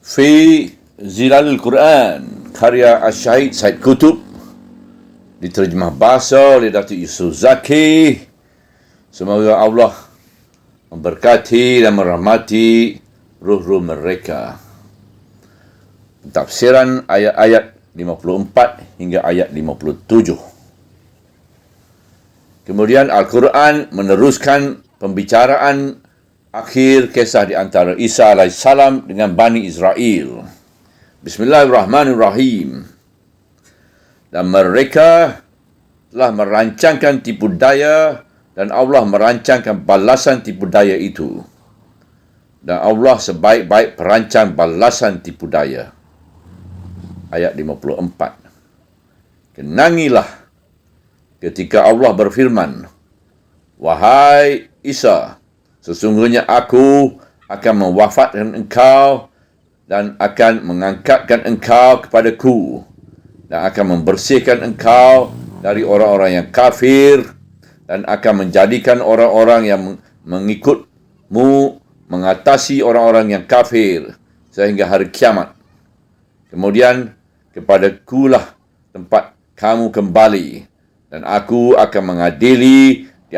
Fi Zilalul Quran, karya Syahid Said Qutb, diterjemah bahasa oleh Datuk Yusof Zaki. Semoga Allah memberkati dan merahmati ruh-ruh mereka. Tafsiran ayat-ayat 54 hingga ayat 57. Kemudian Al-Quran meneruskan pembicaraan akhir kisah di antara Isa AS dengan Bani Israel. Bismillahirrahmanirrahim. Dan mereka telah merancangkan tipu daya, dan Allah merancangkan balasan tipu daya itu. Dan Allah sebaik-baik perancang balasan tipu daya. Ayat 54. Kenangilah ketika Allah berfirman, "Wahai Isa, sesungguhnya aku akan mewafatkan engkau dan akan mengangkatkan engkau kepadaku dan akan membersihkan engkau dari orang-orang yang kafir dan akan menjadikan orang-orang yang mengikutmu mengatasi orang-orang yang kafir sehingga hari kiamat. Kemudian kepadakulah tempat kamu kembali dan aku akan mengadili di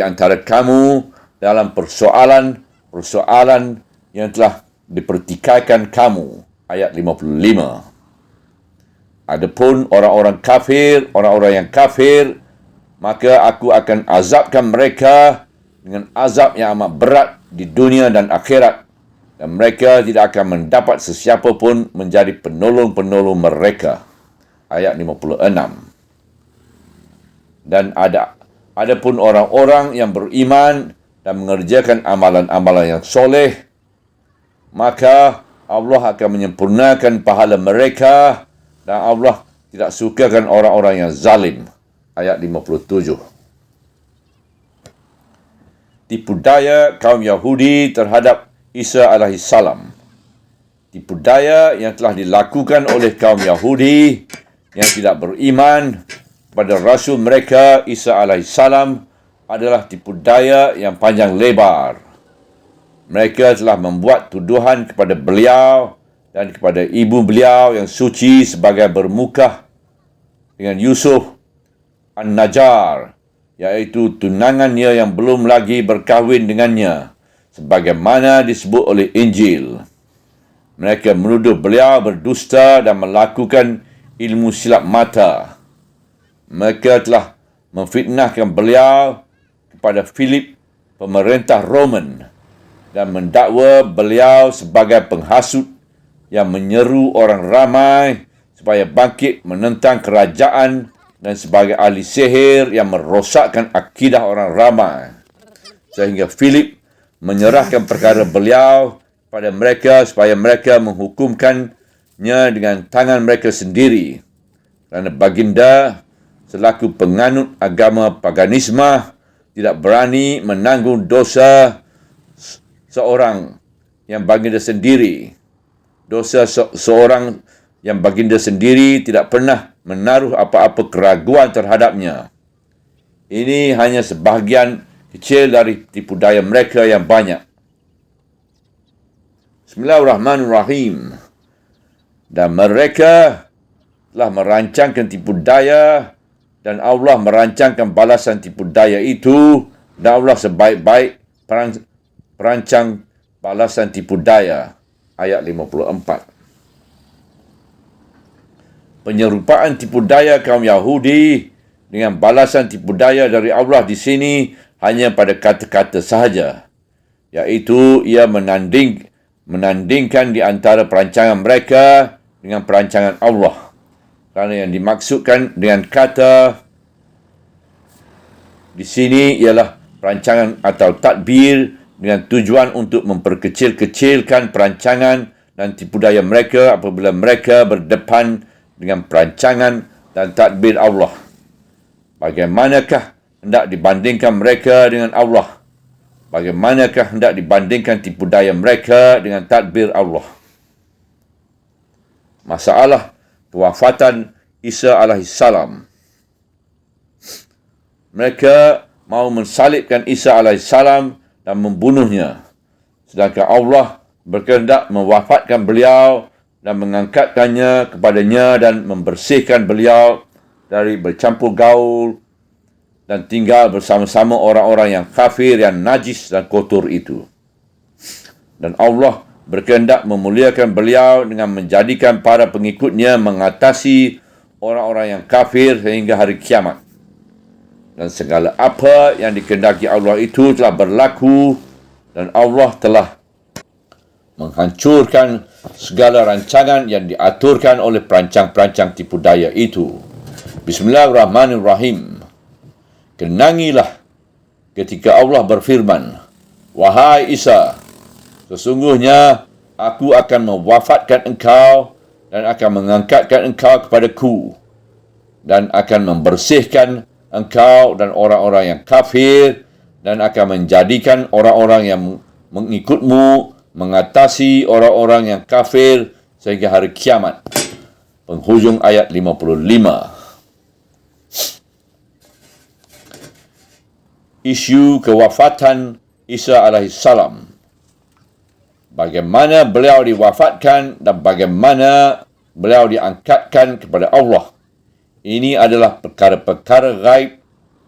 antara kamu dalam persoalan yang telah dipertikaikan kamu." Ayat 55. Adapun orang-orang yang kafir, maka aku akan azabkan mereka dengan azab yang amat berat di dunia dan akhirat, dan mereka tidak akan mendapat sesiapa pun menjadi penolong-penolong mereka. Ayat 56. Dan adapun orang-orang yang beriman dan mengerjakan amalan-amalan yang soleh, maka Allah akan menyempurnakan pahala mereka, dan Allah tidak sukakan orang-orang yang zalim. Ayat 57. Tipu daya kaum Yahudi terhadap Isa AS. Tipu daya yang telah dilakukan oleh kaum Yahudi yang tidak beriman pada Rasul mereka Isa AS adalah tipu daya yang panjang lebar. Mereka telah membuat tuduhan kepada beliau dan kepada ibu beliau yang suci sebagai bermukah dengan Yusuf An-Najjar, iaitu tunangannya yang belum lagi berkahwin dengannya, sebagaimana disebut oleh Injil. Mereka menuduh beliau berdusta dan melakukan ilmu silap mata. Mereka telah memfitnahkan beliau kepada Philip, pemerintah Roman, dan mendakwa beliau sebagai penghasut yang menyeru orang ramai supaya bangkit menentang kerajaan dan sebagai ahli sihir yang merosakkan akidah orang ramai. Sehingga Philip menyerahkan perkara beliau pada mereka supaya mereka menghukumkannya dengan tangan mereka sendiri. Kerana baginda selaku penganut agama paganisme tidak berani menanggung dosa seorang yang baginda sendiri. Dosa seorang yang baginda sendiri tidak pernah menaruh apa-apa keraguan terhadapnya. Ini hanya sebahagian kecil dari tipu daya mereka yang banyak. Bismillahirrahmanirrahim. Dan mereka telah merancangkan tipu daya, dan Allah merancangkan balasan tipu daya itu, dan Allah sebaik-baik perancang balasan tipu daya. Ayat 54. Penyerupaan tipu daya kaum Yahudi dengan balasan tipu daya dari Allah di sini hanya pada kata-kata sahaja, iaitu ia menandingkan di antara perancangan mereka dengan perancangan Allah. Kerana yang dimaksudkan dengan kata di sini ialah perancangan atau tadbir dengan tujuan untuk memperkecil-kecilkan perancangan dan tipu daya mereka apabila mereka berdepan dengan perancangan dan tadbir Allah. Bagaimanakah hendak dibandingkan mereka dengan Allah? Bagaimanakah hendak dibandingkan tipu daya mereka dengan tadbir Allah? Masalah kewafatan Isa AS. Mereka mahu mensalibkan Isa AS dan membunuhnya. Sedangkan Allah berkehendak mewafatkan beliau dan mengangkatkannya kepadanya dan membersihkan beliau dari bercampur gaul dan tinggal bersama-sama orang-orang yang kafir, yang najis dan kotor itu. Dan Allah berkehendak memuliakan beliau dengan menjadikan para pengikutnya mengatasi orang-orang yang kafir sehingga hari kiamat. Dan segala apa yang dikehendaki Allah itu telah berlaku, dan Allah telah menghancurkan segala rancangan yang diaturkan oleh perancang-perancang tipu daya itu. Bismillahirrahmanirrahim. Kenangilah ketika Allah berfirman, "Wahai Isa, sesungguhnya aku akan mewafatkan engkau dan akan mengangkatkan engkau kepadaku dan akan membersihkan engkau dan orang-orang yang kafir dan akan menjadikan orang-orang yang mengikutmu mengatasi orang-orang yang kafir sehingga hari kiamat." Penghujung ayat 55. Isu kewafatan Isa alaihissalam. Bagaimana beliau diwafatkan dan bagaimana beliau diangkatkan kepada Allah. Ini adalah perkara-perkara gaib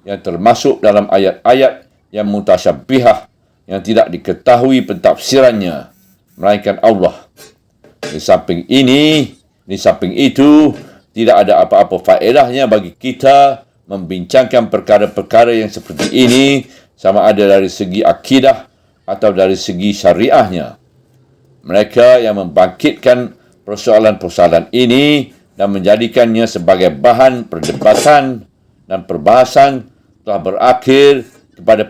yang termasuk dalam ayat-ayat yang mutasyabihah yang tidak diketahui pentafsirannya melainkan Allah. Di samping itu, tidak ada apa-apa faedahnya bagi kita membincangkan perkara-perkara yang seperti ini, sama ada dari segi akidah atau dari segi syariahnya. Mereka yang membangkitkan persoalan-persoalan ini dan menjadikannya sebagai bahan perdebatan dan perbahasan telah berakhir kepada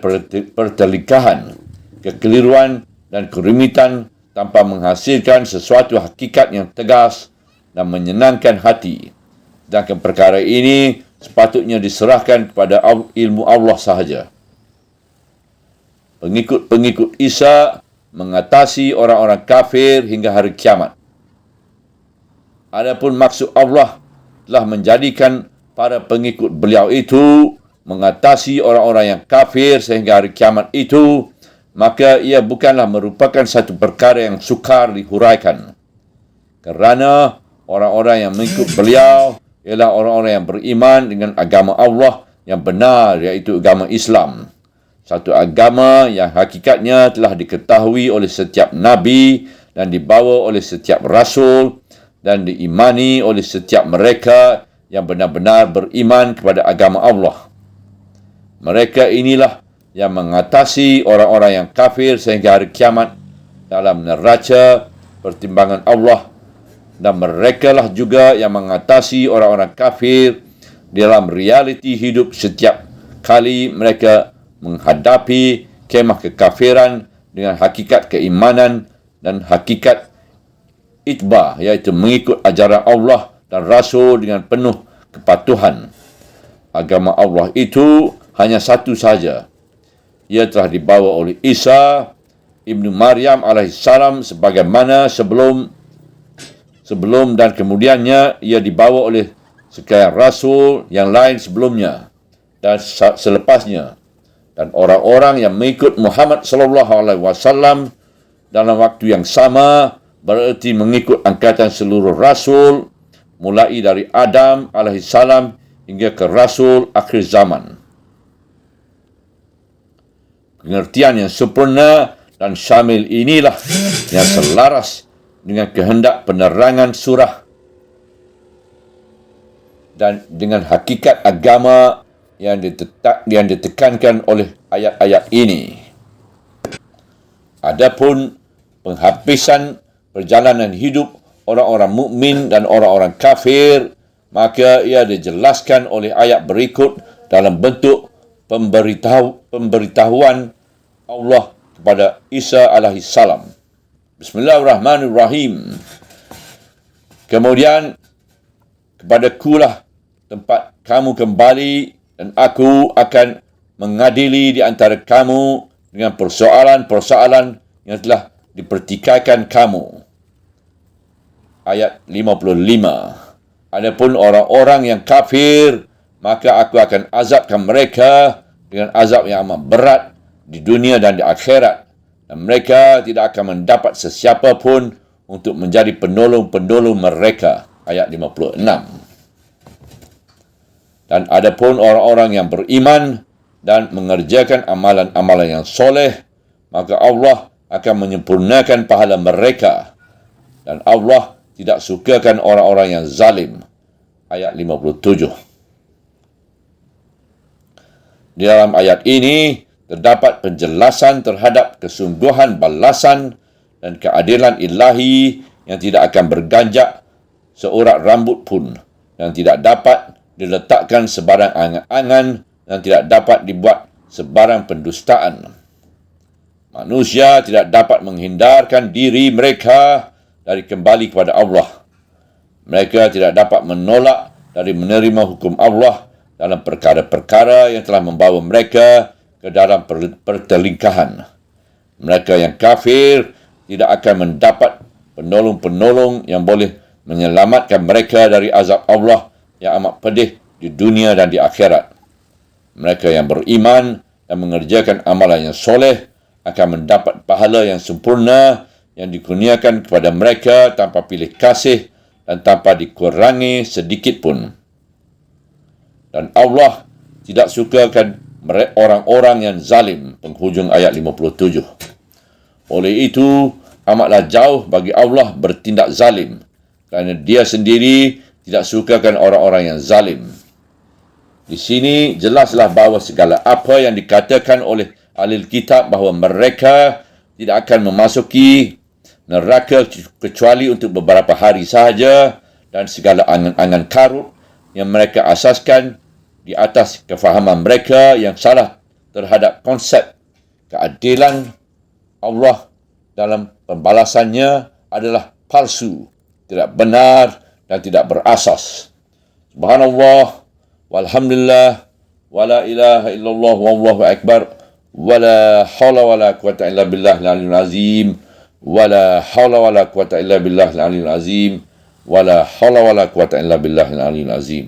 pertelingkahan, kekeliruan dan kerumitan tanpa menghasilkan sesuatu hakikat yang tegas dan menyenangkan hati. Sedangkan perkara ini sepatutnya diserahkan kepada ilmu Allah sahaja. Pengikut-pengikut Isa mengatasi orang-orang kafir hingga hari kiamat. Adapun maksud Allah telah menjadikan para pengikut beliau itu mengatasi orang-orang yang kafir sehingga hari kiamat itu, maka ia bukanlah merupakan satu perkara yang sukar dihuraikan. Kerana orang-orang yang mengikut beliau ialah orang-orang yang beriman dengan agama Allah yang benar, iaitu agama Islam. Satu agama yang hakikatnya telah diketahui oleh setiap Nabi dan dibawa oleh setiap Rasul dan diimani oleh setiap mereka yang benar-benar beriman kepada agama Allah. Mereka inilah yang mengatasi orang-orang yang kafir sehingga hari kiamat dalam neraca pertimbangan Allah, dan merekalah juga yang mengatasi orang-orang kafir dalam realiti hidup setiap kali mereka menghadapi kemah kekafiran dengan hakikat keimanan dan hakikat itba, iaitu mengikut ajaran Allah dan Rasul dengan penuh kepatuhan. Agama Allah itu hanya satu saja. Ia telah dibawa oleh Isa ibnu Maryam alaihissalam sebagaimana sebelum dan kemudiannya ia dibawa oleh sekian Rasul yang lain sebelumnya dan selepasnya. Dan orang-orang yang mengikut Muhammad SAW dalam waktu yang sama bererti mengikut angkatan seluruh Rasul mulai dari Adam alaihissalam hingga ke Rasul akhir zaman. Pengertian yang sempurna dan syamil inilah yang selaras dengan kehendak penerangan surah dan dengan hakikat agama yang ditekankan oleh ayat-ayat ini. Adapun penghabisan perjalanan hidup orang-orang mukmin dan orang-orang kafir, maka ia dijelaskan oleh ayat berikut dalam bentuk pemberitahuan Allah kepada Isa alaihissalam. Bismillahirrahmanirrahim. Kemudian kepadakulah tempat kamu kembali, dan aku akan mengadili di antara kamu dengan persoalan-persoalan yang telah dipertikaikan kamu. Ayat 55. Adapun orang-orang yang kafir, maka aku akan azabkan mereka dengan azab yang amat berat di dunia dan di akhirat, Dan mereka tidak akan mendapat sesiapa pun untuk menjadi penolong-penolong mereka. Ayat 56. Dan adapun orang-orang yang beriman dan mengerjakan amalan-amalan yang soleh, maka Allah akan menyempurnakan pahala mereka. Dan Allah tidak sukakan orang-orang yang zalim. Ayat 57. Di dalam ayat ini terdapat penjelasan terhadap kesungguhan balasan dan keadilan ilahi yang tidak akan berganjak seurat rambut pun dan tidak dapat diletakkan sebarang angan-angan dan tidak dapat dibuat sebarang pendustaan. Manusia tidak dapat menghindarkan diri mereka dari kembali kepada Allah. Mereka tidak dapat menolak dari menerima hukum Allah dalam perkara-perkara yang telah membawa mereka ke dalam pertelingkahan. Mereka yang kafir tidak akan mendapat penolong-penolong yang boleh menyelamatkan mereka dari azab Allah yang amat pedih di dunia dan di akhirat. Mereka yang beriman dan mengerjakan amalan yang soleh akan mendapat pahala yang sempurna yang dikurniakan kepada mereka tanpa pilih kasih dan tanpa dikurangi sedikit pun. Dan Allah tidak sukakan orang-orang yang zalim. Penghujung ayat 57. Oleh itu, amatlah jauh bagi Allah bertindak zalim, kerana Dia sendiri tidak sukakan orang-orang yang zalim. Di sini jelaslah bahawa segala apa yang dikatakan oleh ahli kitab bahawa mereka tidak akan memasuki neraka kecuali untuk beberapa hari sahaja, dan segala angan-angan karut yang mereka asaskan di atas kefahaman mereka yang salah terhadap konsep keadilan Allah dalam pembalasannya adalah palsu, tidak benar dan tidak berasas. Subhanallah, walhamdulillah, wala ilaha illallah, wallahu akbar, wala hawla wala quwata illa billah al-aliyyil azim, wala hawla wala quwata illa billah al-aliyyil azim, wala hawla wala quwata illa billah al-aliyyil azim.